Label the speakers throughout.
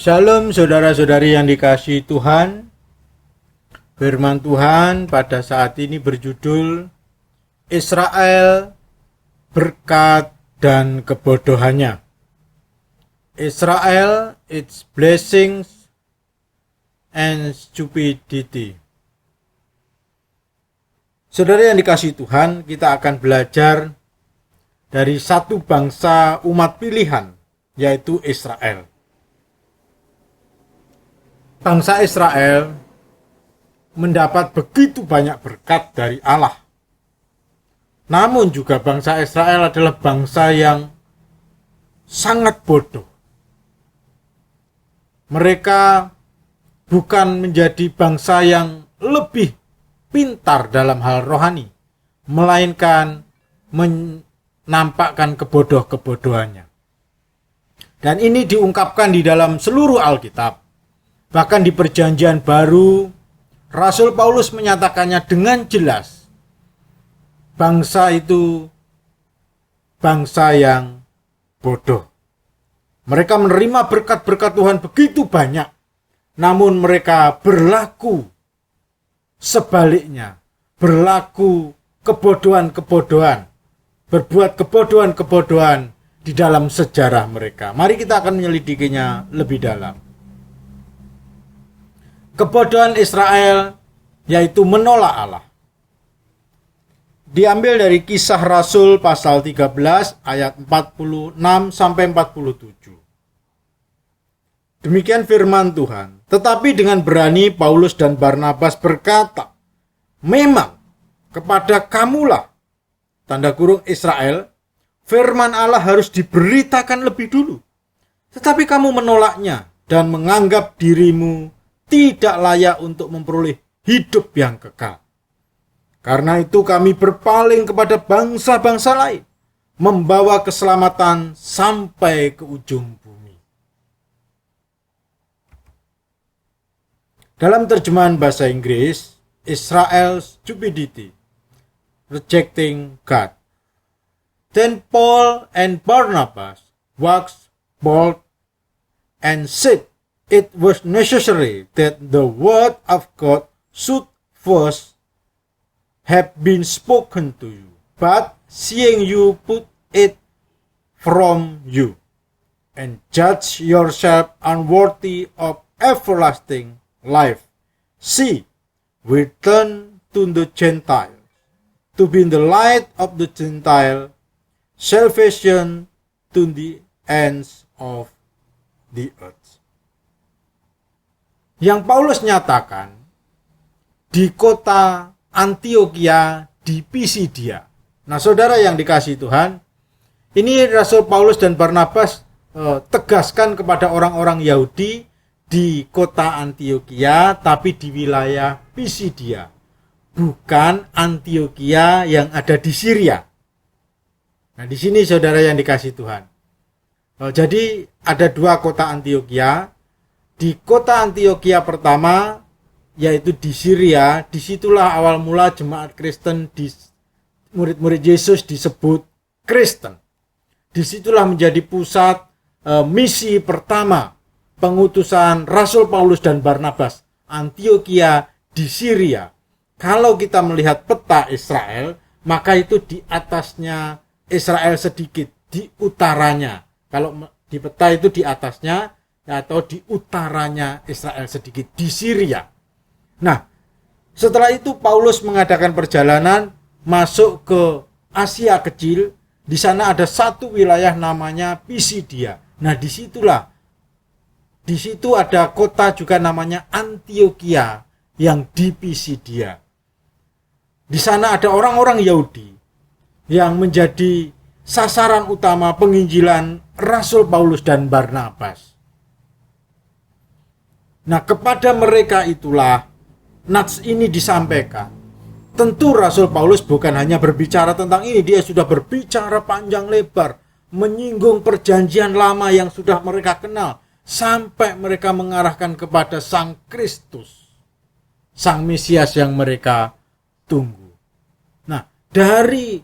Speaker 1: Shalom saudara-saudari yang dikasihi Tuhan. Firman Tuhan pada saat ini berjudul Israel, berkat dan kebodohannya. Israel, its blessings and stupidity. Saudara yang dikasihi Tuhan, kita akan belajar dari satu bangsa umat pilihan, yaitu Israel. Bangsa Israel mendapat begitu banyak berkat dari Allah. Namun juga bangsa Israel adalah bangsa yang sangat bodoh. Mereka bukan menjadi bangsa yang lebih pintar dalam hal rohani, melainkan menampakkan kebodoh-kebodohannya. Dan ini diungkapkan di dalam seluruh Alkitab. Bahkan di Perjanjian Baru, Rasul Paulus menyatakannya dengan jelas. Bangsa itu bangsa yang bodoh. Mereka menerima berkat-berkat Tuhan begitu banyak, namun mereka berlaku sebaliknya, berlaku kebodohan-kebodohan, berbuat kebodohan-kebodohan di dalam sejarah mereka. Mari kita akan menyelidikinya lebih dalam. Kebodohan Israel yaitu menolak Allah. Diambil dari Kisah Rasul pasal 13 ayat 46 sampai 47. Demikian firman Tuhan. Tetapi dengan berani Paulus dan Barnabas berkata, "Memang kepada kamulah," tanda kurung Israel, "firman Allah harus diberitakan lebih dulu. Tetapi kamu menolaknya dan menganggap dirimu tidak layak untuk memperoleh hidup yang kekal. Karena itu kami berpaling kepada bangsa-bangsa lain, membawa keselamatan sampai ke ujung bumi." Dalam terjemahan bahasa Inggris, Israel's stupidity, rejecting God. Then Paul and Barnabas waxed bold and said, "It was necessary that the word of God should first have been spoken to you. But seeing you put it from you, and judge yourself unworthy of everlasting life, see, we turn to the Gentiles, to be the light of the Gentile, salvation to the ends of the earth." Yang Paulus nyatakan di kota Antiokhia di Pisidia. Nah, saudara yang dikasihi Tuhan, ini Rasul Paulus dan Barnabas tegaskan kepada orang-orang Yahudi di kota Antiokhia, tapi di wilayah Pisidia, bukan Antiokhia yang ada di Syria. Nah, di sini saudara yang dikasihi Tuhan. Jadi ada dua kota Antiokhia. Di kota Antiokhia pertama, yaitu di Syria, disitulah awal mula jemaat Kristen, murid-murid Yesus disebut Kristen. Disitulah menjadi pusat misi pertama pengutusan Rasul Paulus dan Barnabas, Antiokhia di Syria. Kalau kita melihat peta Israel, maka itu di atasnya Israel sedikit, di utaranya. Kalau di peta itu di atasnya, atau di utaranya Israel sedikit, di Syria. Nah, setelah itu Paulus mengadakan perjalanan masuk ke Asia Kecil. Di sana ada satu wilayah namanya Pisidia. Nah, di situ ada kota juga namanya Antiokhia yang di Pisidia. Di sana ada orang-orang Yahudi yang menjadi sasaran utama penginjilan Rasul Paulus dan Barnabas. Nah, kepada mereka itulah nats ini disampaikan. Tentu Rasul Paulus bukan hanya berbicara tentang ini, dia sudah berbicara panjang lebar, menyinggung perjanjian lama yang sudah mereka kenal, sampai mereka mengarahkan kepada Sang Kristus, Sang Mesias yang mereka tunggu. Nah, dari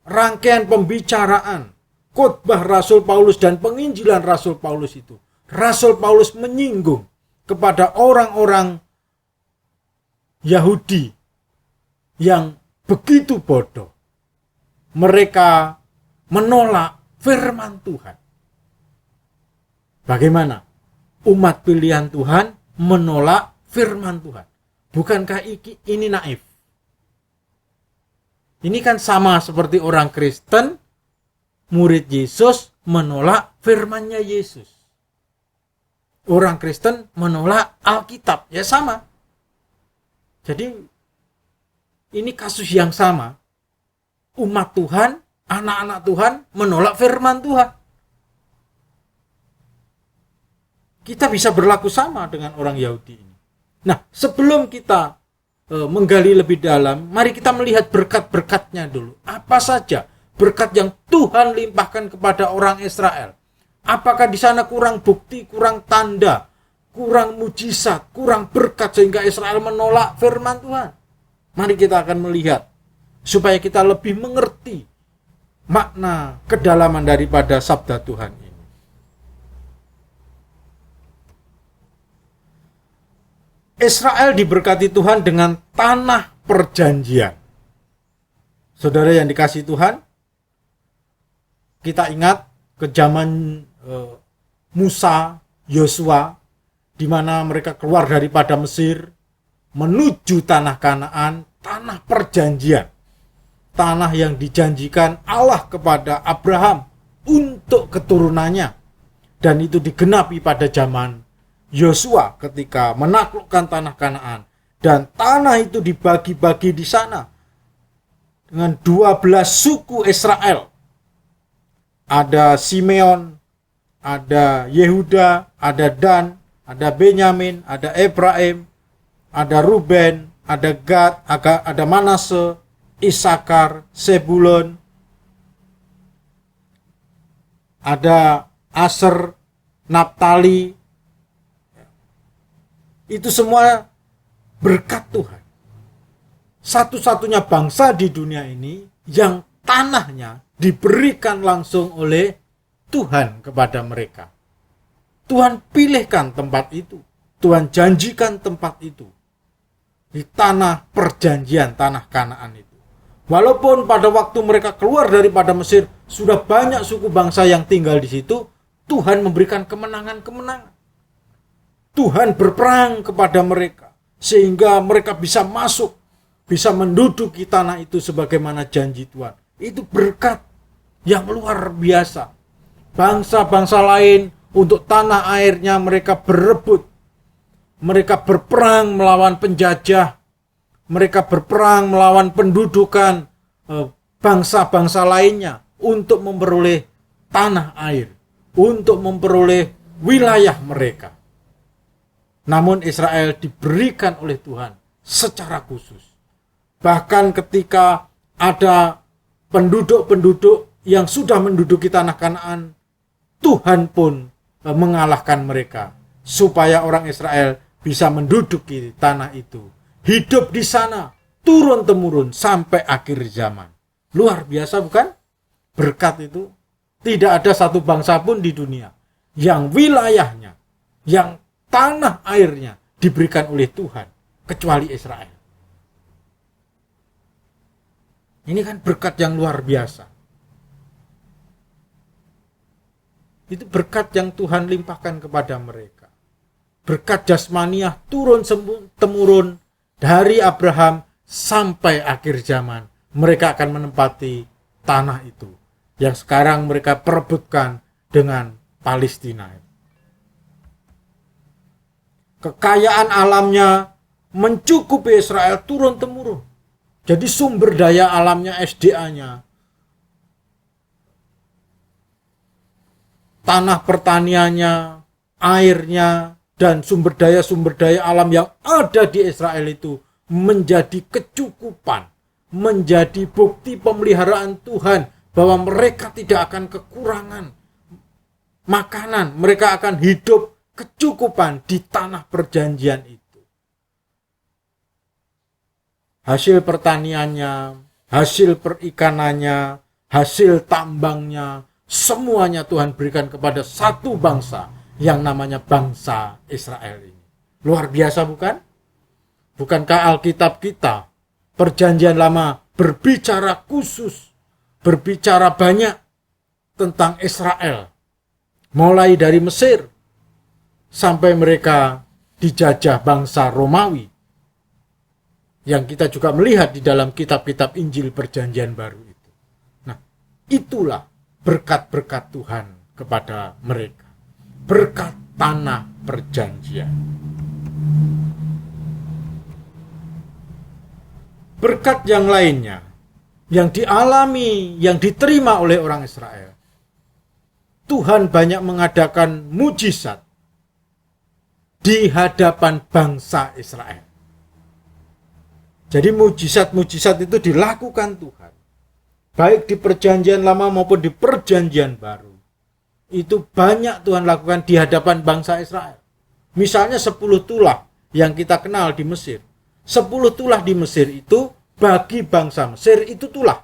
Speaker 1: rangkaian pembicaraan khotbah Rasul Paulus dan penginjilan Rasul Paulus itu, Rasul Paulus menyinggung kepada orang-orang Yahudi yang begitu bodoh. Mereka menolak firman Tuhan. Bagaimana umat pilihan Tuhan menolak firman Tuhan? Bukankah ini naif? Ini kan sama seperti orang Kristen, murid Yesus menolak firman-Nya Yesus. Orang Kristen menolak Alkitab, ya sama. Jadi ini kasus yang sama. Umat Tuhan, anak-anak Tuhan menolak firman Tuhan. Kita bisa berlaku sama dengan orang Yahudi ini. Nah, sebelum kita menggali lebih dalam, mari kita melihat berkat-berkatnya dulu. Apa saja berkat yang Tuhan limpahkan kepada orang Israel? Apakah di sana kurang bukti, kurang tanda, kurang mujizat, kurang berkat sehingga Israel menolak firman Tuhan? Mari kita akan melihat supaya kita lebih mengerti makna kedalaman daripada sabda Tuhan ini. Israel diberkati Tuhan dengan tanah perjanjian. Saudara yang dikasihi Tuhan, kita ingat ke zaman Musa, Yosua, di mana mereka keluar daripada Mesir menuju tanah Kanaan, tanah perjanjian. Tanah yang dijanjikan Allah kepada Abraham untuk keturunannya. Dan itu digenapi pada zaman Yosua ketika menaklukkan tanah Kanaan. Dan tanah itu dibagi-bagi di sana dengan 12 suku Israel. Ada Simeon, ada Yehuda, ada Dan, ada Benyamin, ada Efraim, ada Ruben, ada Gad, ada Manase, Isakar, Sebulon, ada Aser, Naptali. Itu semua berkat Tuhan. Satu-satunya bangsa di dunia ini yang tanahnya diberikan langsung oleh Tuhan kepada mereka. Tuhan pilihkan tempat itu. Tuhan janjikan tempat itu. Di tanah perjanjian, tanah Kanaan itu. Walaupun pada waktu mereka keluar daripada Mesir, sudah banyak suku bangsa yang tinggal di situ, Tuhan memberikan kemenangan-kemenangan. Tuhan berperang kepada mereka, sehingga mereka bisa masuk, bisa menduduki tanah itu sebagaimana janji Tuhan. Itu berkat yang luar biasa. Bangsa-bangsa lain untuk tanah airnya mereka berebut. Mereka berperang melawan penjajah. Mereka berperang melawan pendudukan bangsa-bangsa lainnya untuk memperoleh tanah air, untuk memperoleh wilayah mereka. Namun Israel diberikan oleh Tuhan secara khusus. Bahkan ketika ada penduduk-penduduk yang sudah menduduki tanah Kanaan, Tuhan pun mengalahkan mereka supaya orang Israel bisa menduduki tanah itu. Hidup di sana turun-temurun sampai akhir zaman. Luar biasa bukan? Berkat itu tidak ada satu bangsa pun di dunia yang wilayahnya, yang tanah airnya diberikan oleh Tuhan kecuali Israel. Ini kan berkat yang luar biasa. Itu berkat yang Tuhan limpahkan kepada mereka. Berkat jasmaniah turun-temurun dari Abraham sampai akhir zaman. Mereka akan menempati tanah itu yang sekarang mereka perebutkan dengan Palestina. Kekayaan alamnya mencukupi Israel turun-temurun. Jadi sumber daya alamnya, SDA-nya, tanah pertaniannya, airnya, dan sumber daya alam yang ada di Israel itu menjadi kecukupan, menjadi bukti pemeliharaan Tuhan bahwa mereka tidak akan kekurangan makanan, mereka akan hidup kecukupan di tanah perjanjian itu. Hasil pertaniannya, hasil perikanannya, hasil tambangnya, semuanya Tuhan berikan kepada satu bangsa yang namanya bangsa Israel ini. Luar biasa bukan? Bukankah Alkitab kita, Perjanjian Lama, berbicara khusus, berbicara banyak tentang Israel. Mulai dari Mesir sampai mereka dijajah bangsa Romawi. Yang kita juga melihat di dalam kitab-kitab Injil Perjanjian Baru itu. Nah, itulah berkat-berkat Tuhan kepada mereka. Berkat tanah perjanjian. Berkat yang lainnya, yang dialami, yang diterima oleh orang Israel. Tuhan banyak mengadakan mujizat di hadapan bangsa Israel. Jadi mujizat-mujizat itu dilakukan Tuhan. Baik di perjanjian lama maupun di perjanjian baru. Itu banyak Tuhan lakukan di hadapan bangsa Israel. Misalnya 10 tulah yang kita kenal di Mesir. 10 tulah di Mesir itu bagi bangsa Mesir itu tulah.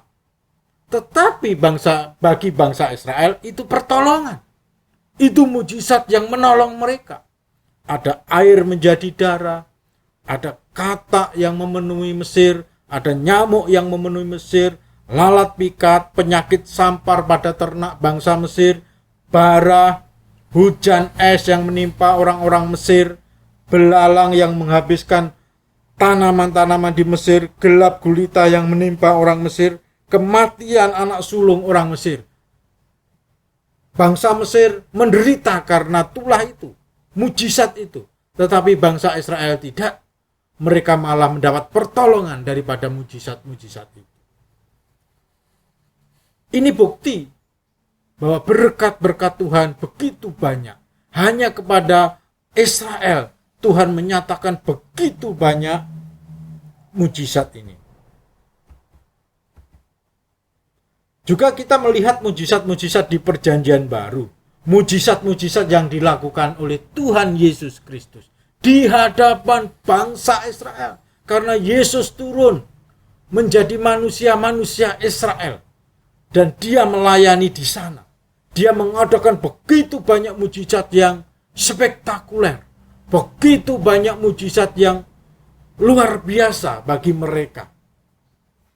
Speaker 1: Tetapi bagi bangsa Israel itu pertolongan. Itu mujizat yang menolong mereka. Ada air menjadi darah, ada katak yang memenuhi Mesir, ada nyamuk yang memenuhi Mesir, lalat pikat, penyakit sampar pada ternak bangsa Mesir, bara, hujan es yang menimpa orang-orang Mesir, belalang yang menghabiskan tanaman-tanaman di Mesir, gelap gulita yang menimpa orang Mesir, kematian anak sulung orang Mesir. Bangsa Mesir menderita karena tulah itu, mujizat itu. Tetapi bangsa Israel tidak. Mereka malah mendapat pertolongan daripada mujizat-mujizat itu. Ini bukti bahwa berkat-berkat Tuhan begitu banyak. Hanya kepada Israel Tuhan menyatakan begitu banyak mujizat ini. Juga kita melihat mujizat-mujizat di perjanjian baru. Mujizat-mujizat yang dilakukan oleh Tuhan Yesus Kristus di hadapan bangsa Israel. Karena Yesus turun menjadi manusia-manusia Israel. Dan dia melayani di sana. Dia mengadakan begitu banyak mujizat yang spektakuler. Begitu banyak mujizat yang luar biasa bagi mereka.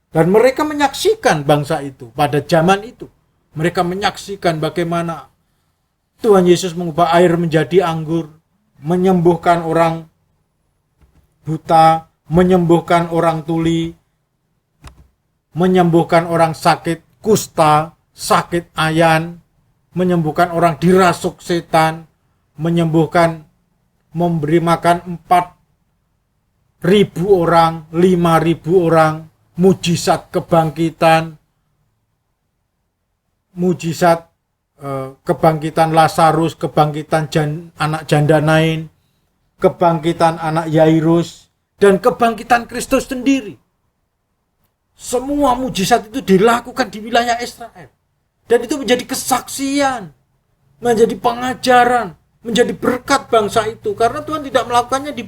Speaker 1: Dan mereka menyaksikan bangsa itu pada zaman itu. Mereka menyaksikan bagaimana Tuhan Yesus mengubah air menjadi anggur, menyembuhkan orang buta, menyembuhkan orang tuli, menyembuhkan orang sakit kusta, sakit ayan, menyembuhkan orang dirasuk setan, menyembuhkan, memberi makan 4.000 orang, 5.000 orang, mujizat kebangkitan, mujizat kebangkitan Lazarus, kebangkitan anak janda Nain, kebangkitan anak Yairus, dan kebangkitan Kristus sendiri. Semua mujizat itu dilakukan di wilayah Israel. Dan itu menjadi kesaksian, menjadi pengajaran, menjadi berkat bangsa itu. Karena Tuhan tidak melakukannya di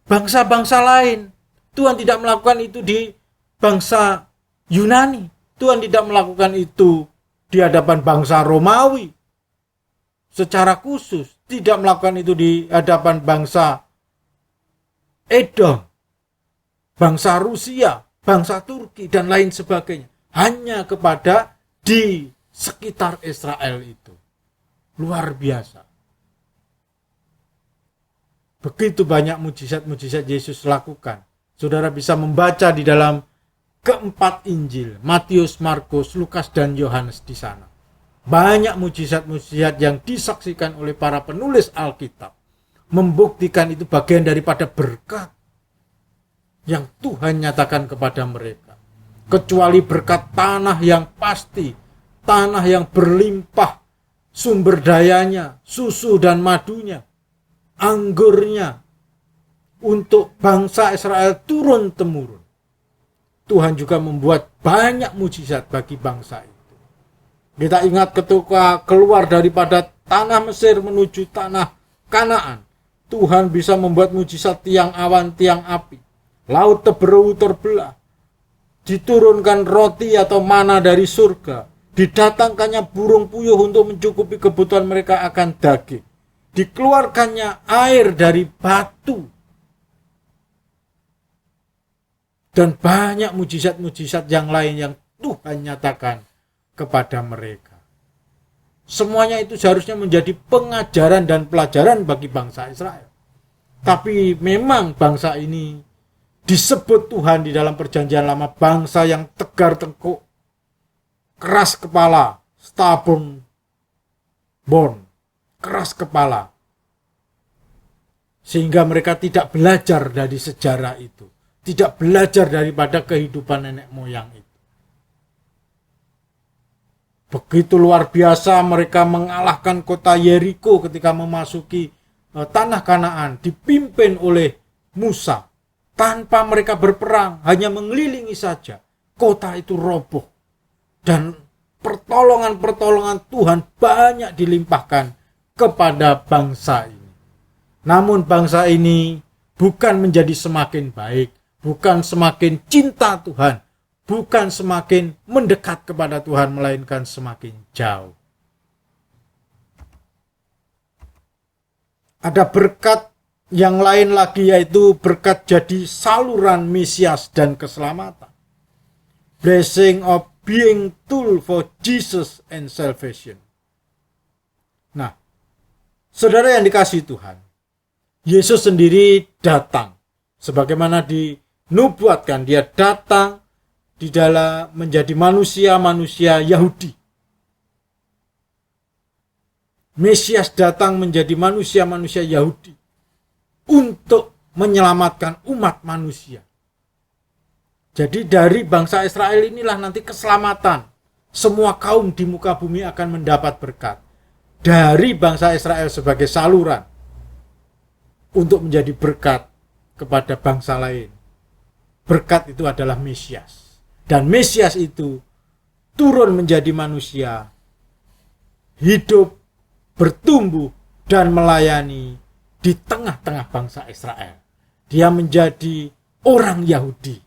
Speaker 1: bangsa-bangsa lain. Tuhan tidak melakukan itu di bangsa Yunani. Tuhan tidak melakukan itu di hadapan bangsa Romawi secara khusus, tidak melakukan itu di hadapan bangsa Edom, bangsa Rusia, bangsa Turki, dan lain sebagainya. Hanya kepada di sekitar Israel itu. Luar biasa. Begitu banyak mujizat-mujizat Yesus lakukan. Saudara bisa membaca di dalam keempat Injil, Matius, Markus, Lukas, dan Yohanes di sana. Banyak mujizat-mujizat yang disaksikan oleh para penulis Alkitab. Membuktikan itu bagian daripada berkat yang Tuhan nyatakan kepada mereka. Kecuali berkat tanah yang pasti, tanah yang berlimpah, sumber dayanya, susu dan madunya, anggurnya, untuk bangsa Israel turun-temurun. Tuhan juga membuat banyak mujizat bagi bangsa itu. Kita ingat ketika keluar daripada tanah Mesir menuju tanah Kanaan, Tuhan bisa membuat mujizat tiang awan, tiang api, laut teberu terbelah, diturunkan roti atau mana dari surga, didatangkannya burung puyuh untuk mencukupi kebutuhan mereka akan daging. dikeluarkannya air dari batu, dan banyak mujizat-mujizat yang lain yang Tuhan nyatakan kepada mereka. Semuanya itu seharusnya menjadi pengajaran dan pelajaran bagi bangsa Israel. Tapi memang bangsa ini disebut Tuhan di dalam perjanjian lama bangsa yang tegar tengkuk, keras kepala, stubborn born, keras kepala. Sehingga mereka tidak belajar dari sejarah itu, tidak belajar daripada kehidupan nenek moyang itu. Begitu luar biasa mereka mengalahkan kota Yeriko ketika memasuki tanah Kanaan, dipimpin oleh Musa. Tanpa mereka berperang, hanya mengelilingi saja, kota itu roboh. Dan pertolongan-pertolongan Tuhan banyak dilimpahkan kepada bangsa ini. Namun bangsa ini bukan menjadi semakin baik, bukan semakin cinta Tuhan, bukan semakin mendekat kepada Tuhan, melainkan semakin jauh. Ada berkat yang lain lagi, yaitu berkat jadi saluran Mesias dan keselamatan. Blessing of being tool for Jesus and salvation. Nah, saudara yang dikasihi Tuhan, Yesus sendiri datang. Sebagaimana dinubuatkan, dia datang di dalam menjadi manusia Yahudi. Mesias datang menjadi manusia Yahudi untuk menyelamatkan umat manusia. Jadi dari bangsa Israel inilah nanti keselamatan. Semua kaum di muka bumi akan mendapat berkat dari bangsa Israel sebagai saluran untuk menjadi berkat kepada bangsa lain. Berkat itu adalah Mesias. Dan Mesias itu turun menjadi manusia, hidup, bertumbuh, dan melayani di tengah-tengah bangsa Israel. Dia menjadi orang Yahudi.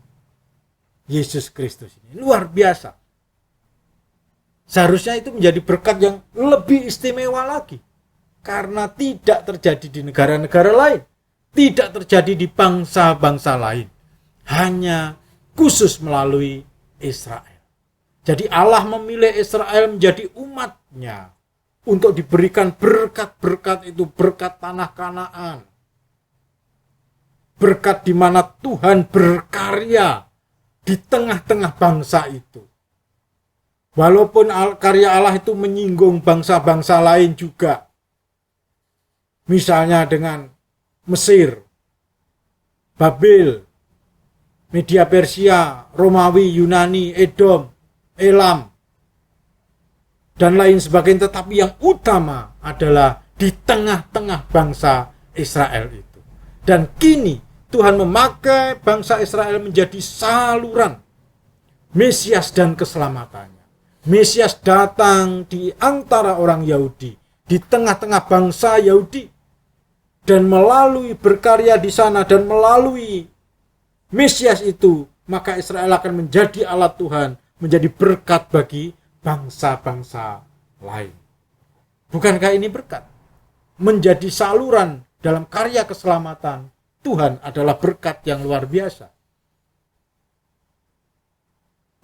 Speaker 1: Yesus Kristus ini luar biasa. Seharusnya itu menjadi berkat yang lebih istimewa lagi. Karena tidak terjadi di negara-negara lain. Tidak terjadi di bangsa-bangsa lain. Hanya khusus melalui Israel. Jadi Allah memilih Israel menjadi umatnya untuk diberikan berkat-berkat itu, berkat tanah Kanaan. Berkat di mana Tuhan berkarya di tengah-tengah bangsa itu. Walaupun karya Allah itu menyinggung bangsa-bangsa lain juga. Misalnya dengan Mesir, Babel, Media Persia, Romawi, Yunani, Edom, Elam, dan lain sebagainya. Tetapi yang utama adalah di tengah-tengah bangsa Israel itu. Dan kini Tuhan memakai bangsa Israel menjadi saluran Mesias dan keselamatannya. Mesias datang di antara orang Yahudi, di tengah-tengah bangsa Yahudi, dan melalui berkarya di sana dan melalui Mesias itu, maka Israel akan menjadi alat Tuhan, menjadi berkat bagi bangsa-bangsa lain. Bukankah ini berkat? Menjadi saluran dalam karya keselamatan Tuhan adalah berkat yang luar biasa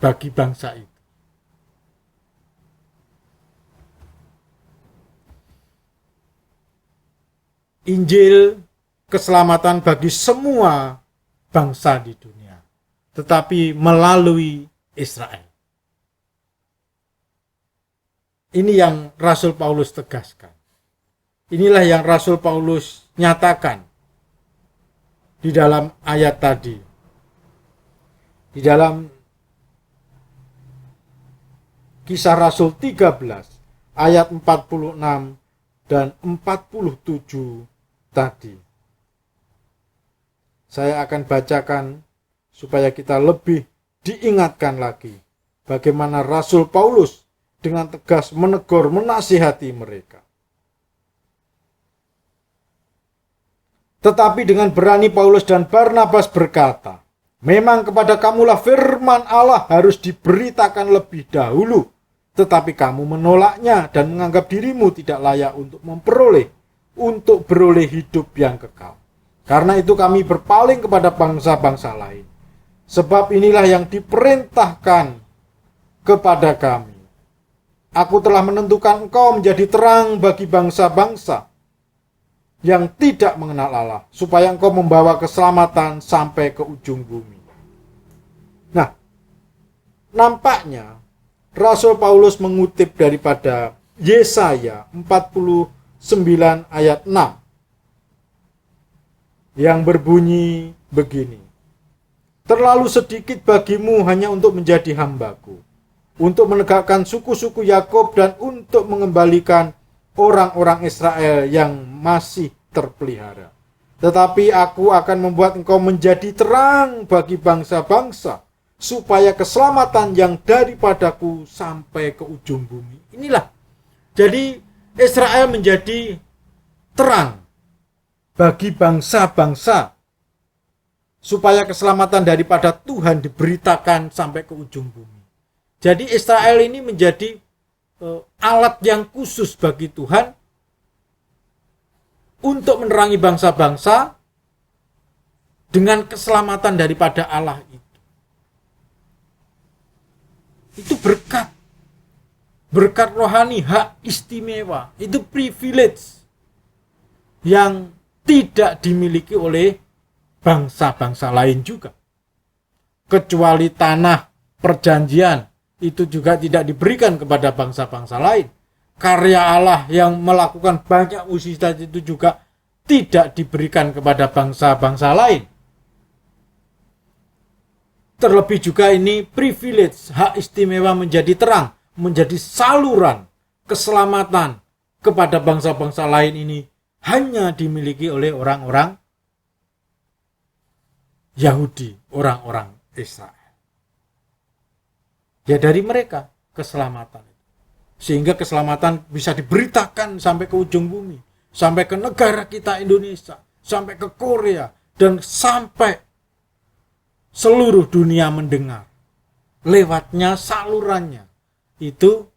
Speaker 1: bagi bangsa itu. Injil keselamatan bagi semua bangsa di dunia, tetapi melalui Israel. Ini yang Rasul Paulus tegaskan. Inilah yang Rasul Paulus nyatakan di dalam ayat tadi. Di dalam Kisah Rasul 13 ayat 46 dan 47 tadi. Saya akan bacakan supaya kita lebih diingatkan lagi bagaimana Rasul Paulus dengan tegas menegur, menasihati mereka. Tetapi dengan berani Paulus dan Barnabas berkata, memang kepada kamulah firman Allah harus diberitakan lebih dahulu, tetapi kamu menolaknya dan menganggap dirimu tidak layak untuk memperoleh untuk beroleh hidup yang kekal. Karena itu kami berpaling kepada bangsa-bangsa lain. Sebab inilah yang diperintahkan kepada kami. Aku telah menentukan engkau menjadi terang bagi bangsa-bangsa yang tidak mengenal Allah, supaya engkau membawa keselamatan sampai ke ujung bumi. Nah, nampaknya Rasul Paulus mengutip daripada Yesaya 49 ayat 6 yang berbunyi begini. Terlalu sedikit bagimu hanya untuk menjadi hambaku, untuk menegakkan suku-suku Yakub dan untuk mengembalikan orang-orang Israel yang masih terpelihara. Tetapi aku akan membuat engkau menjadi terang bagi bangsa-bangsa, supaya keselamatan yang daripadaku sampai ke ujung bumi. Inilah. Jadi Israel menjadi terang bagi bangsa-bangsa, supaya keselamatan daripada Tuhan diberitakan sampai ke ujung bumi. Jadi Israel ini menjadi alat yang khusus bagi Tuhan untuk menerangi bangsa-bangsa dengan keselamatan daripada Allah itu. Itu berkat rohani, hak istimewa, itu privilege yang tidak dimiliki oleh bangsa-bangsa lain juga. Kecuali tanah perjanjian, itu juga tidak diberikan kepada bangsa-bangsa lain. Karya Allah yang melakukan banyak mukjizat itu juga tidak diberikan kepada bangsa-bangsa lain. Terlebih juga ini privilege, hak istimewa menjadi terang, menjadi saluran keselamatan kepada bangsa-bangsa lain ini hanya dimiliki oleh orang-orang Yahudi, orang-orang Israel. Ya dari mereka keselamatan. Sehingga keselamatan bisa diberitakan sampai ke ujung bumi. Sampai ke negara kita Indonesia. Sampai ke Korea. Dan sampai seluruh dunia mendengar. Lewatnya salurannya. Itu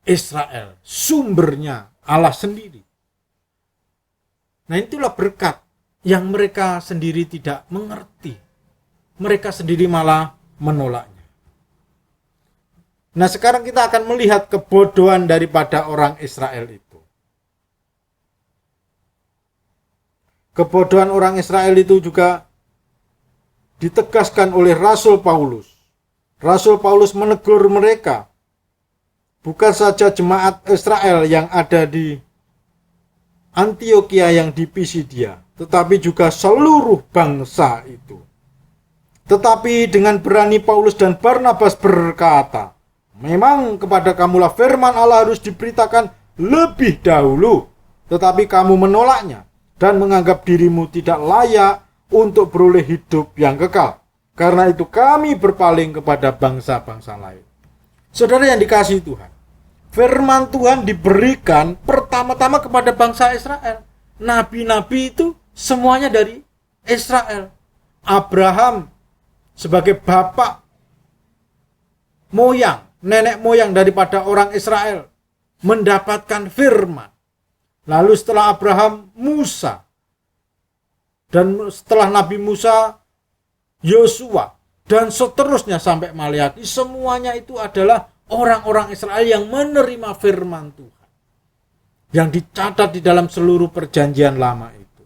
Speaker 1: Israel. Sumbernya Allah sendiri. Nah itulah berkat yang mereka sendiri tidak mengerti. Mereka sendiri malah menolaknya. Nah sekarang kita akan melihat kebodohan daripada orang Israel itu. Kebodohan orang Israel itu juga ditegaskan oleh Rasul Paulus. Rasul Paulus menegur mereka. Bukan saja jemaat Israel yang ada di Antioquia yang di Pisidia, tetapi juga seluruh bangsa itu. Tetapi dengan berani Paulus dan Barnabas berkata, memang kepada kamulah firman Allah harus diberitakan lebih dahulu, tetapi kamu menolaknya dan menganggap dirimu tidak layak untuk beroleh hidup yang kekal. Karena itu kami berpaling kepada bangsa-bangsa lain. Saudara yang dikasihi Tuhan, firman Tuhan diberikan pertama-tama kepada bangsa Israel. Nabi-nabi itu semuanya dari Israel. Abraham sebagai bapak moyang, nenek moyang daripada orang Israel mendapatkan firman. Lalu setelah Abraham, Musa. Dan setelah Nabi Musa, Yosua. Dan seterusnya sampai Maliaki. Semuanya itu adalah orang-orang Israel yang menerima firman Tuhan. Yang dicatat di dalam seluruh perjanjian lama itu.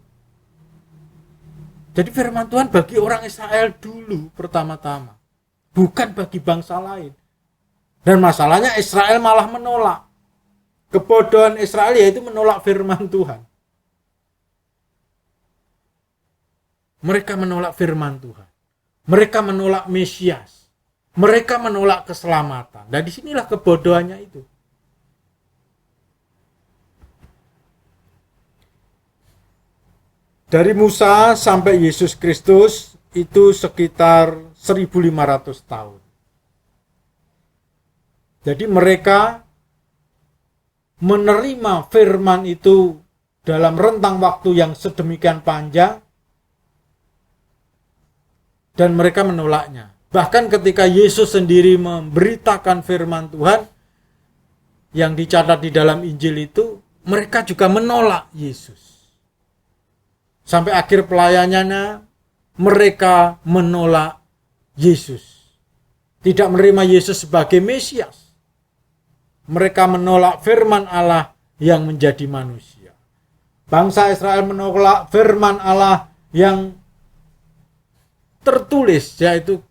Speaker 1: Jadi firman Tuhan bagi orang Israel dulu pertama-tama. Bukan bagi bangsa lain. Dan masalahnya Israel malah menolak. Kebodohan Israel yaitu menolak firman Tuhan. Mereka menolak firman Tuhan. Mereka menolak Mesias. Mereka menolak keselamatan. Dan disinilah kebodohannya itu. Dari Musa sampai Yesus Kristus itu sekitar 1500 tahun. Jadi mereka menerima firman itu dalam rentang waktu yang sedemikian panjang dan mereka menolaknya. Bahkan ketika Yesus sendiri memberitakan firman Tuhan yang dicatat di dalam Injil itu, mereka juga menolak Yesus. Sampai akhir pelayanannya, mereka menolak Yesus. Tidak menerima Yesus sebagai Mesias. Mereka menolak firman Allah yang menjadi manusia. Bangsa Israel menolak firman Allah yang tertulis, yaitu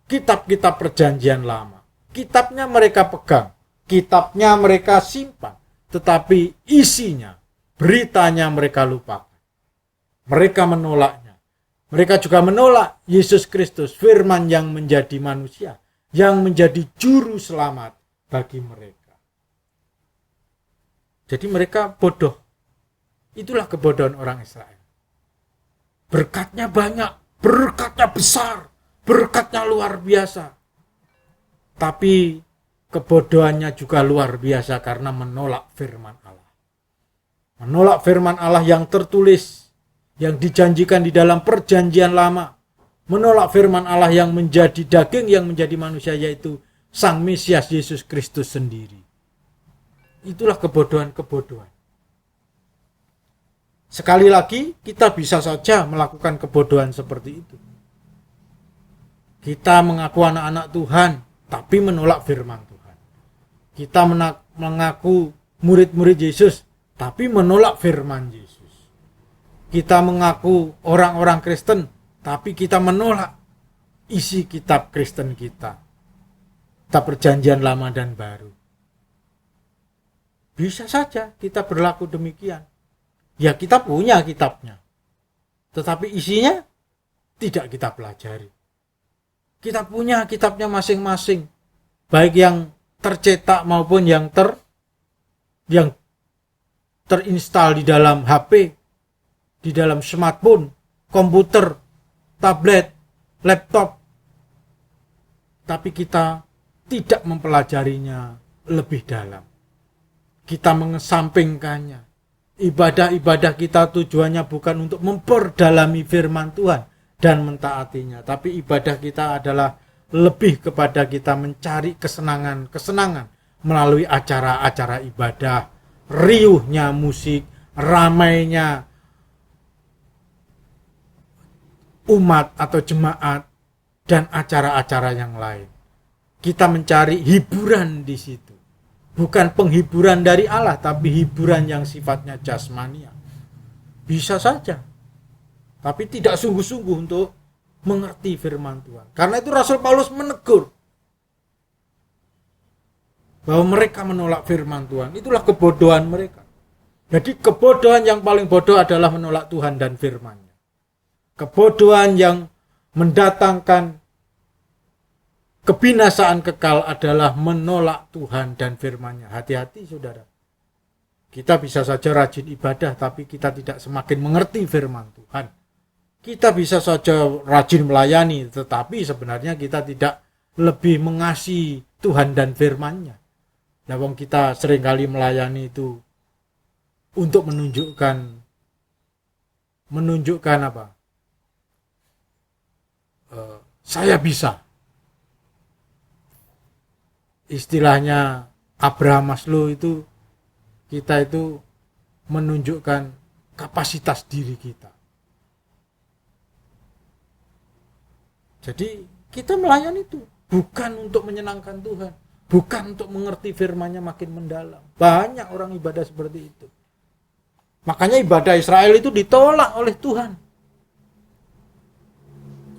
Speaker 1: kitab-kitab perjanjian lama. Kitabnya mereka pegang, kitabnya mereka simpan, tetapi isinya, beritanya mereka lupakan. Mereka menolaknya. Mereka juga menolak Yesus Kristus, firman yang menjadi manusia, yang menjadi juru selamat bagi mereka. Jadi mereka bodoh. Itulah kebodohan orang Israel. Berkatnya banyak, berkatnya besar, berkatnya luar biasa. Tapi kebodohannya juga luar biasa karena menolak firman Allah. Menolak firman Allah yang tertulis, yang dijanjikan di dalam perjanjian lama. Menolak firman Allah yang menjadi daging, yang menjadi manusia, yaitu Sang Mesias Yesus Kristus sendiri. Itulah kebodohan-kebodohan. Sekali lagi, kita bisa saja melakukan kebodohan seperti itu. Kita mengaku anak-anak Tuhan, tapi menolak firman Tuhan. Kita mengaku murid-murid Yesus, tapi menolak firman Yesus. Kita mengaku orang-orang Kristen, tapi kita menolak isi kitab Kristen kita. Kitab perjanjian lama dan baru. Bisa saja kita berlaku demikian. Ya, kita punya kitabnya, tetapi isinya tidak kita pelajari. Kita punya kitabnya masing-masing, baik yang tercetak maupun yang terinstal di dalam HP, di dalam smartphone, komputer, tablet, laptop. Tapi kita tidak mempelajarinya lebih dalam. Kita mengesampingkannya. Ibadah-ibadah kita tujuannya bukan untuk memperdalami firman Tuhan dan mentaatinya, tapi ibadah kita adalah lebih kepada kita mencari kesenangan melalui acara-acara ibadah, riuhnya musik, ramainya umat atau jemaat, dan acara-acara yang lain. Kita mencari hiburan di situ. Bukan penghiburan dari Allah, tapi hiburan yang sifatnya jasmania. Bisa saja. Tapi tidak sungguh-sungguh untuk mengerti firman Tuhan. Karena itu Rasul Paulus menegur bahwa mereka menolak firman Tuhan. Itulah kebodohan mereka. Jadi kebodohan yang paling bodoh adalah menolak Tuhan dan firman-Nya. Kebodohan yang mendatangkan kebinasaan kekal adalah menolak Tuhan dan firman-Nya. Hati-hati saudara. Kita bisa saja rajin ibadah, tapi kita tidak semakin mengerti firman Tuhan. Kita bisa saja rajin melayani, tetapi sebenarnya kita tidak lebih mengasihi Tuhan dan firman-Nya. Nah, wong kita seringkali melayani itu untuk menunjukkan apa? Saya bisa. Istilahnya Abraham Maslow itu, kita itu menunjukkan kapasitas diri kita. Jadi kita melayani itu bukan untuk menyenangkan Tuhan, bukan untuk mengerti firman-Nya makin mendalam. Banyak orang ibadah seperti itu. Makanya ibadah Israel itu ditolak oleh Tuhan.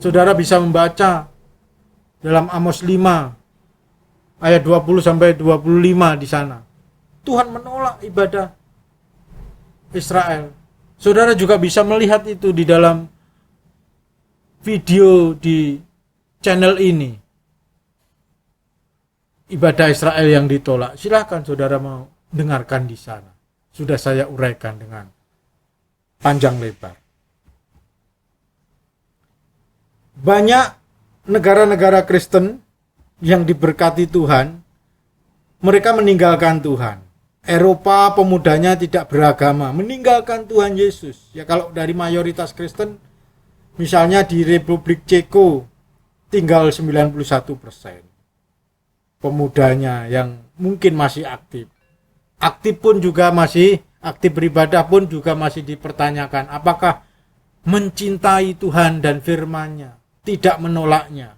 Speaker 1: Saudara bisa membaca dalam Amos 5 ayat 20 sampai 25 di sana. Tuhan menolak ibadah Israel. Saudara juga bisa melihat itu di dalam video di channel ini. Ibadah Israel yang ditolak. Silakan saudara mau dengarkan di sana. Sudah saya uraikan dengan panjang lebar. Banyak negara-negara Kristen yang diberkati Tuhan, mereka meninggalkan Tuhan. Eropa pemudanya tidak beragama, meninggalkan Tuhan Yesus. Ya, kalau dari mayoritas Kristen, misalnya di Republik Ceko tinggal 91% pemudanya yang mungkin masih aktif. aktif beribadah pun juga masih dipertanyakan. Apakah mencintai Tuhan dan firman-Nya, tidak menolaknya?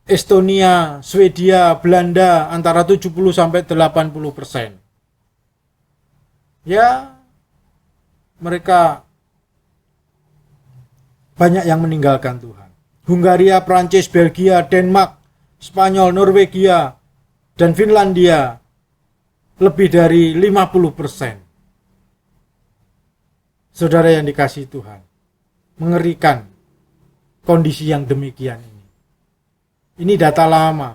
Speaker 1: Estonia, Swedia, Belanda antara 70-80%. Ya, mereka banyak yang meninggalkan Tuhan. Hungaria, Prancis, Belgia, Denmark, Spanyol, Norwegia, dan Finlandia lebih dari 50%. Saudara yang dikasihi Tuhan, mengerikan kondisi yang demikian ini. Ini data lama,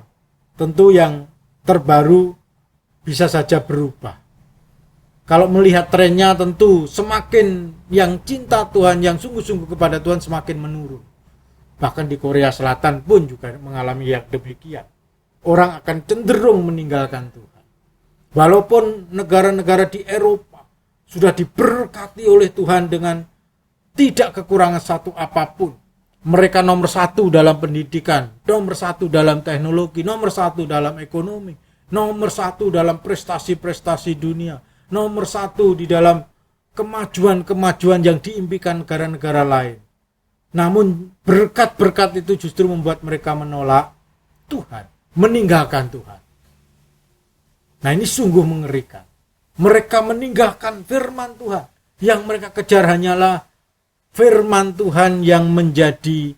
Speaker 1: tentu yang terbaru bisa saja berubah. Kalau melihat trennya tentu semakin yang cinta Tuhan, yang sungguh-sungguh kepada Tuhan semakin menurun. Bahkan di Korea Selatan pun juga mengalami yang demikian. Orang akan cenderung meninggalkan Tuhan. Walaupun negara-negara di Eropa sudah diberkati oleh Tuhan dengan tidak kekurangan satu apapun. Mereka nomor satu dalam pendidikan, nomor satu dalam teknologi, nomor satu dalam ekonomi, nomor satu dalam prestasi-prestasi dunia, nomor satu di dalam kemajuan-kemajuan yang diimpikan negara-negara lain. Namun berkat-berkat itu justru membuat mereka menolak Tuhan, meninggalkan Tuhan. Nah, ini sungguh mengerikan. Mereka meninggalkan firman Tuhan. Yang mereka kejar hanyalah firman Tuhan yang menjadi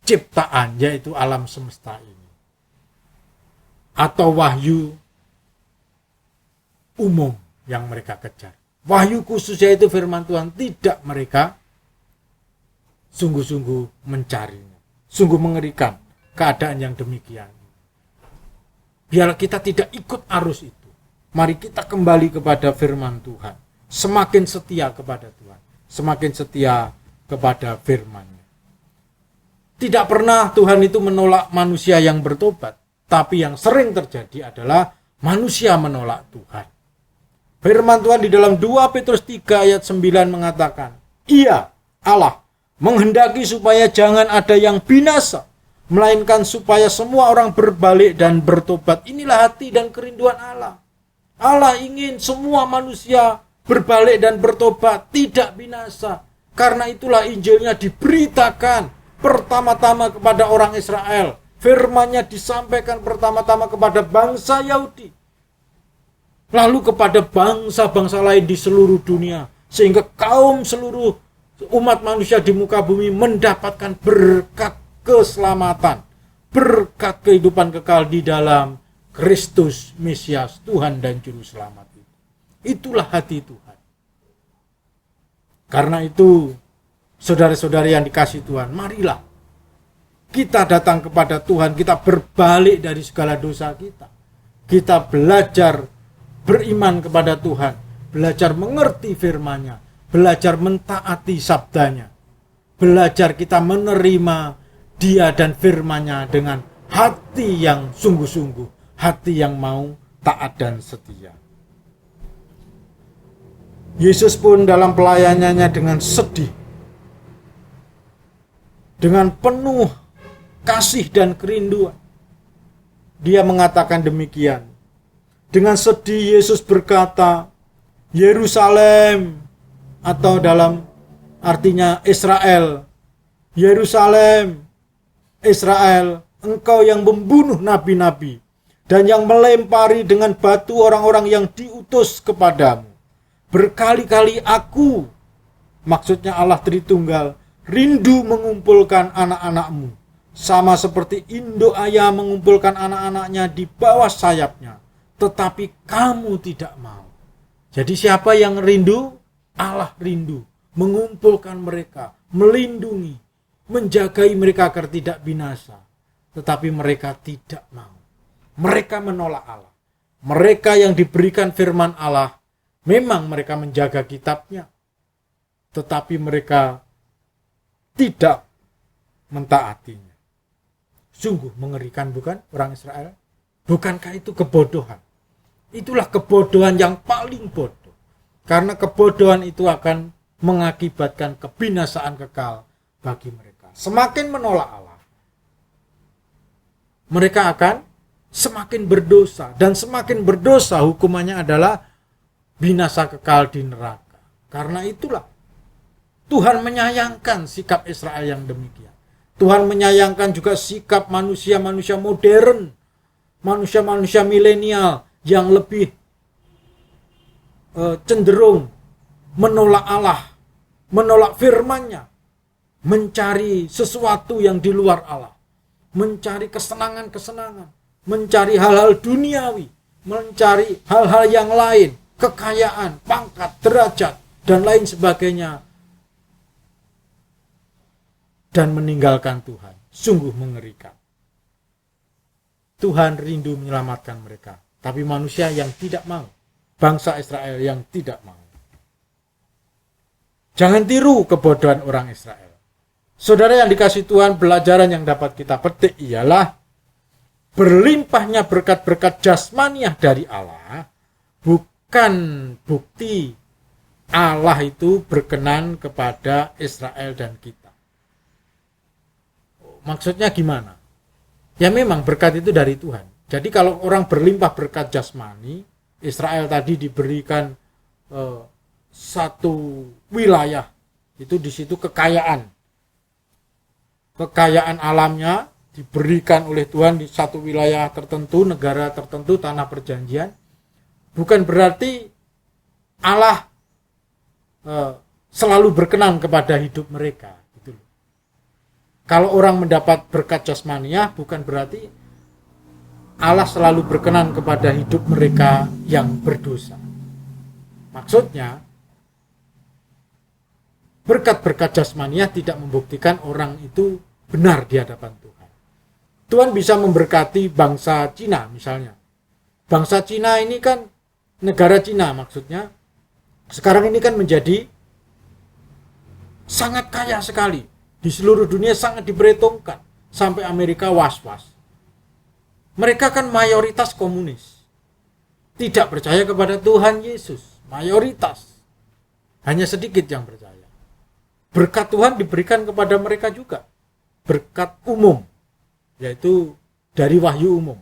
Speaker 1: ciptaan, yaitu alam semesta ini. Atau wahyu umum yang mereka kejar. Wahyu khusus yaitu firman Tuhan tidak mereka sungguh-sungguh mencarinya. Sungguh mengerikan keadaan yang demikian. Biarlah kita tidak ikut arus itu. Mari kita kembali kepada firman Tuhan. Semakin setia kepada Tuhan. Semakin setia kepada firman-Nya. Tidak pernah Tuhan itu menolak manusia yang bertobat. Tapi yang sering terjadi adalah manusia menolak Tuhan. Firman Tuhan di dalam 2 Petrus 3 ayat 9 mengatakan, Ia, Allah, menghendaki supaya jangan ada yang binasa, melainkan supaya semua orang berbalik dan bertobat. Inilah hati dan kerinduan Allah. Allah ingin semua manusia berbalik dan bertobat, tidak binasa. Karena itulah Injilnya diberitakan pertama-tama kepada orang Israel. Firman-Nya disampaikan pertama-tama kepada bangsa Yahudi. Lalu kepada bangsa-bangsa lain di seluruh dunia. Sehingga kaum seluruh umat manusia di muka bumi mendapatkan berkat keselamatan, berkat kehidupan kekal di dalam Kristus Mesias, Tuhan dan Juru Selamat itu. Itulah hati Tuhan. Karena itu, saudara-saudari yang dikasihi Tuhan, marilah kita datang kepada Tuhan, kita berbalik dari segala dosa kita. Kita belajar beriman kepada Tuhan, belajar mengerti firman-Nya, belajar mentaati sabdanya, belajar kita menerima Dia dan firman-Nya dengan hati yang sungguh-sungguh, hati yang mau taat dan setia. Yesus pun dalam pelayanannya dengan sedih, dengan penuh kasih dan kerinduan, Dia mengatakan demikian. Dengan sedih Yesus berkata, Yerusalem, atau dalam artinya Israel, Yerusalem, Israel, engkau yang membunuh nabi-nabi dan yang melempari dengan batu orang-orang yang diutus kepadamu. Berkali-kali aku, maksudnya Allah Tritunggal, rindu mengumpulkan anak-anakmu, sama seperti induk ayah mengumpulkan anak-anaknya di bawah sayapnya, tetapi kamu tidak mau. Jadi siapa yang rindu? Allah rindu mengumpulkan mereka, melindungi, menjagai mereka agar tidak binasa. Tetapi mereka tidak mau. Mereka menolak Allah. Mereka yang diberikan firman Allah, memang mereka menjaga kitabnya, tetapi mereka tidak mentaatinya. Sungguh mengerikan, bukan, orang Israel? Bukankah itu kebodohan? Itulah kebodohan yang paling bodoh. Karena kebodohan itu akan mengakibatkan kebinasaan kekal bagi mereka. Semakin menolak Allah, mereka akan semakin berdosa, dan semakin berdosa hukumannya adalah binasa kekal di neraka. Karena itulah Tuhan menyayangkan sikap Israel yang demikian. Tuhan menyayangkan juga sikap manusia-manusia modern, manusia-manusia milenial yang lebih cenderung menolak Allah, menolak firman-Nya, mencari sesuatu yang di luar Allah, mencari kesenangan-kesenangan, mencari hal-hal duniawi, mencari hal-hal yang lain, kekayaan, pangkat, derajat, dan lain sebagainya, dan meninggalkan Tuhan. Sungguh mengerikan. Tuhan rindu menyelamatkan mereka, tapi manusia yang tidak mau, bangsa Israel yang tidak mau. Jangan tiru kebodohan orang Israel. Saudara yang dikasihi Tuhan, pelajaran yang dapat kita petik ialah berlimpahnya berkat-berkat jasmaniah dari Allah bukan bukti Allah itu berkenan kepada Israel dan kita. Maksudnya gimana? Ya memang berkat itu dari Tuhan. Jadi kalau orang berlimpah berkat jasmani, Israel tadi diberikan satu wilayah, itu di situ kekayaan alamnya diberikan oleh Tuhan di satu wilayah tertentu, negara tertentu, tanah perjanjian. Bukan berarti Allah selalu berkenan kepada hidup mereka. Gitu. Kalau orang mendapat berkat jasmaniah, bukan berarti Allah selalu berkenan kepada hidup mereka yang berdosa. Maksudnya, berkat-berkat jasmaniah tidak membuktikan orang itu benar di hadapan Tuhan. Tuhan bisa memberkati bangsa Cina misalnya. Bangsa Cina ini kan, negara Cina maksudnya, sekarang ini kan menjadi sangat kaya sekali. Di seluruh dunia sangat diperhitungkan. Sampai Amerika was-was. Mereka kan mayoritas komunis. Tidak percaya kepada Tuhan Yesus. Mayoritas. Hanya sedikit yang percaya. Berkat Tuhan diberikan kepada mereka juga. Berkat umum. Yaitu dari wahyu umum.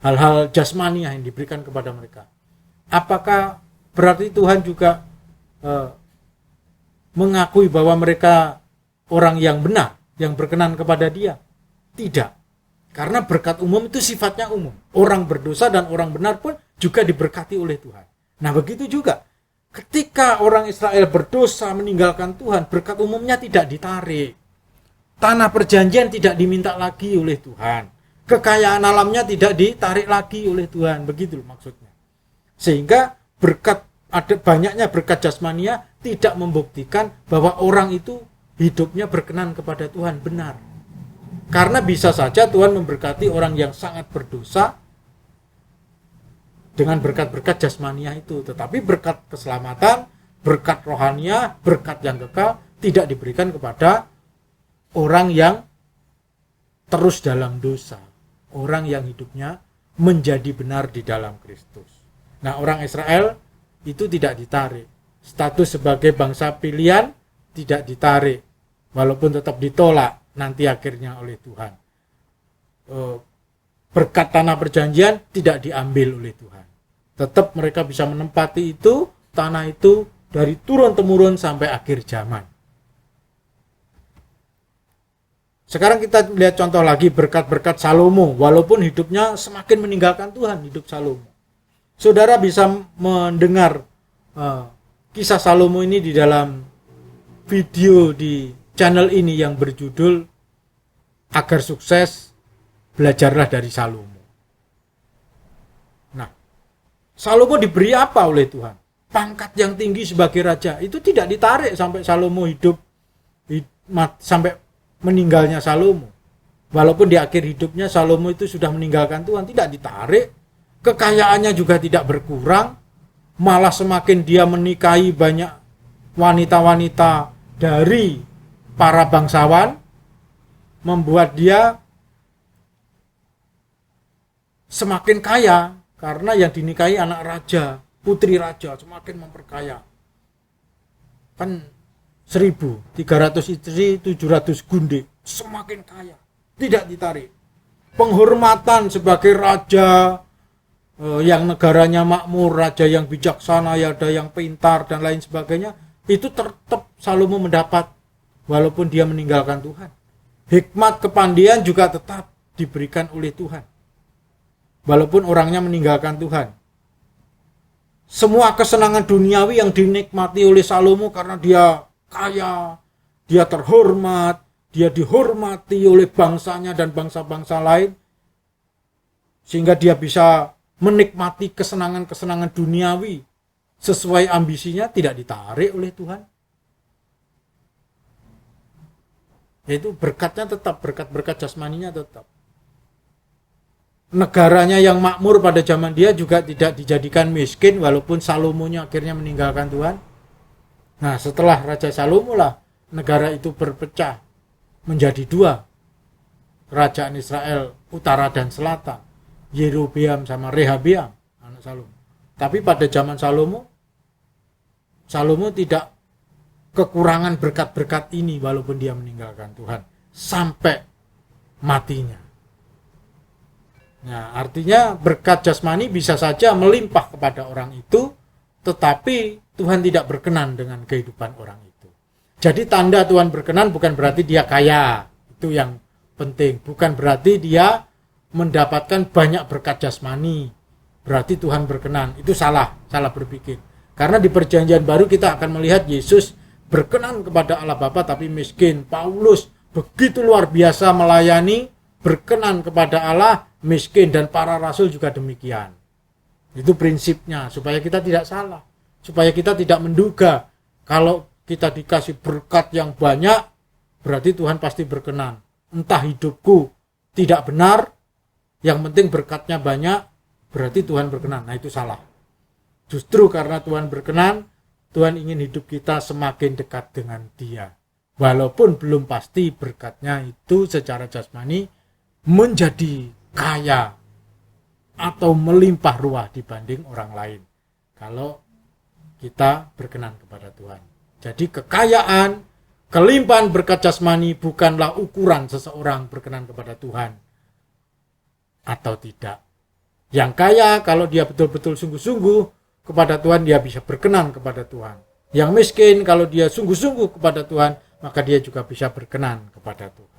Speaker 1: Hal-hal jasmaniah yang diberikan kepada mereka. Apakah berarti Tuhan juga mengakui bahwa mereka orang yang benar, yang berkenan kepada Dia? Tidak. Karena berkat umum itu sifatnya umum. Orang berdosa dan orang benar pun juga diberkati oleh Tuhan. Nah begitu juga. Ketika orang Israel berdosa meninggalkan Tuhan, berkat umumnya tidak ditarik. Tanah perjanjian tidak diminta lagi oleh Tuhan. Kekayaan alamnya tidak ditarik lagi oleh Tuhan. Begitu maksudnya. Sehingga banyaknya berkat jasmania tidak membuktikan bahwa orang itu hidupnya berkenan kepada Tuhan benar. Karena bisa saja Tuhan memberkati orang yang sangat berdosa dengan berkat-berkat jasmaniah itu. Tetapi berkat keselamatan, berkat rohaniah, berkat yang kekal tidak diberikan kepada orang yang terus dalam dosa. Orang yang hidupnya menjadi benar di dalam Kristus. Nah, orang Israel itu tidak ditarik. Status sebagai bangsa pilihan tidak ditarik. Walaupun tetap ditolak nanti akhirnya oleh Tuhan. Berkat tanah perjanjian tidak diambil oleh Tuhan. Tetap mereka bisa menempati itu, tanah itu dari turun-temurun sampai akhir zaman. Sekarang kita lihat contoh lagi berkat-berkat Salomo. Walaupun hidupnya semakin meninggalkan Tuhan, hidup Salomo. Saudara bisa mendengar kisah Salomo ini di dalam video di channel ini yang berjudul Agar Sukses, Belajarlah dari Salomo. Nah, Salomo diberi apa oleh Tuhan? Pangkat yang tinggi sebagai raja. Itu tidak ditarik sampai Salomo hidup sampai meninggalnya Salomo. Walaupun di akhir hidupnya Salomo itu sudah meninggalkan Tuhan, tidak ditarik. Kekayaannya juga tidak berkurang. Malah semakin dia menikahi banyak wanita-wanita dari para bangsawan, membuat dia semakin kaya. Karena yang dinikahi anak raja, putri raja, semakin memperkaya. Kan 1.300 istri, 700 gundik, semakin kaya. Tidak ditarik. penghormatan sebagai raja yang negaranya makmur, raja yang bijaksana, ada yang pintar dan lain sebagainya, itu tetap Salomo mendapat walaupun dia meninggalkan Tuhan. Hikmat kepandaian juga tetap diberikan oleh Tuhan walaupun orangnya meninggalkan Tuhan. Semua kesenangan duniawi yang dinikmati oleh Salomo karena dia kaya, dia terhormat, dia dihormati oleh bangsanya dan bangsa-bangsa lain, sehingga dia bisa menikmati kesenangan-kesenangan duniawi sesuai ambisinya, tidak ditarik oleh Tuhan. Yaitu berkatnya tetap, berkat-berkat jasmaninya tetap. Negaranya yang makmur pada zaman dia juga tidak dijadikan miskin walaupun Salomonya akhirnya meninggalkan Tuhan. Nah, setelah Raja Salomo lah negara itu berpecah menjadi dua. Kerajaan Israel utara dan selatan, Yerobeam sama Rehabeam, anak Salomo. Tapi pada zaman Salomo tidak kekurangan berkat-berkat ini walaupun dia meninggalkan Tuhan sampai matinya. Nah, artinya berkat jasmani bisa saja melimpah kepada orang itu, tetapi Tuhan tidak berkenan dengan kehidupan orang itu. Jadi tanda Tuhan berkenan bukan berarti dia kaya, itu yang penting. Bukan berarti dia mendapatkan banyak berkat jasmani, berarti Tuhan berkenan. Itu salah berpikir. Karena di perjanjian baru kita akan melihat Yesus berkenan kepada Allah Bapa tapi miskin. Paulus begitu luar biasa melayani, berkenan kepada Allah, miskin, dan para rasul juga demikian. Itu prinsipnya, supaya kita tidak salah, supaya kita tidak menduga kalau kita dikasih berkat yang banyak berarti Tuhan pasti berkenan. Entah hidupku tidak benar, yang penting berkatnya banyak berarti Tuhan berkenan. Nah, itu salah. Justru karena Tuhan berkenan, Tuhan ingin hidup kita semakin dekat dengan Dia, walaupun belum pasti berkatnya itu secara jasmani menjadi kaya atau melimpah ruah dibanding orang lain kalau kita berkenan kepada Tuhan. Jadi kekayaan, kelimpahan berkat jasmani bukanlah ukuran seseorang berkenan kepada Tuhan atau tidak. Yang kaya kalau dia betul-betul sungguh-sungguh kepada Tuhan, dia bisa berkenan kepada Tuhan. Yang miskin kalau dia sungguh-sungguh kepada Tuhan, maka dia juga bisa berkenan kepada Tuhan.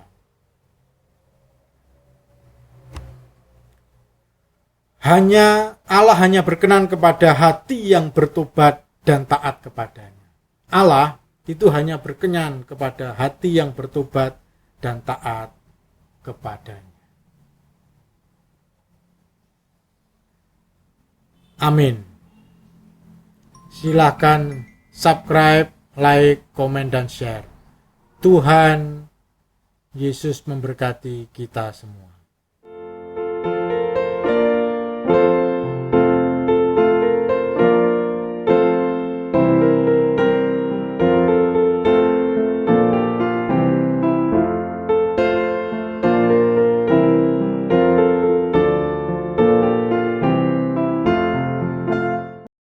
Speaker 1: Allah hanya berkenan kepada hati yang bertobat dan taat kepadanya. Allah itu hanya berkenan kepada hati yang bertobat dan taat kepadanya. Amin. Silakan subscribe, like, komen, dan share. Tuhan Yesus memberkati kita semua.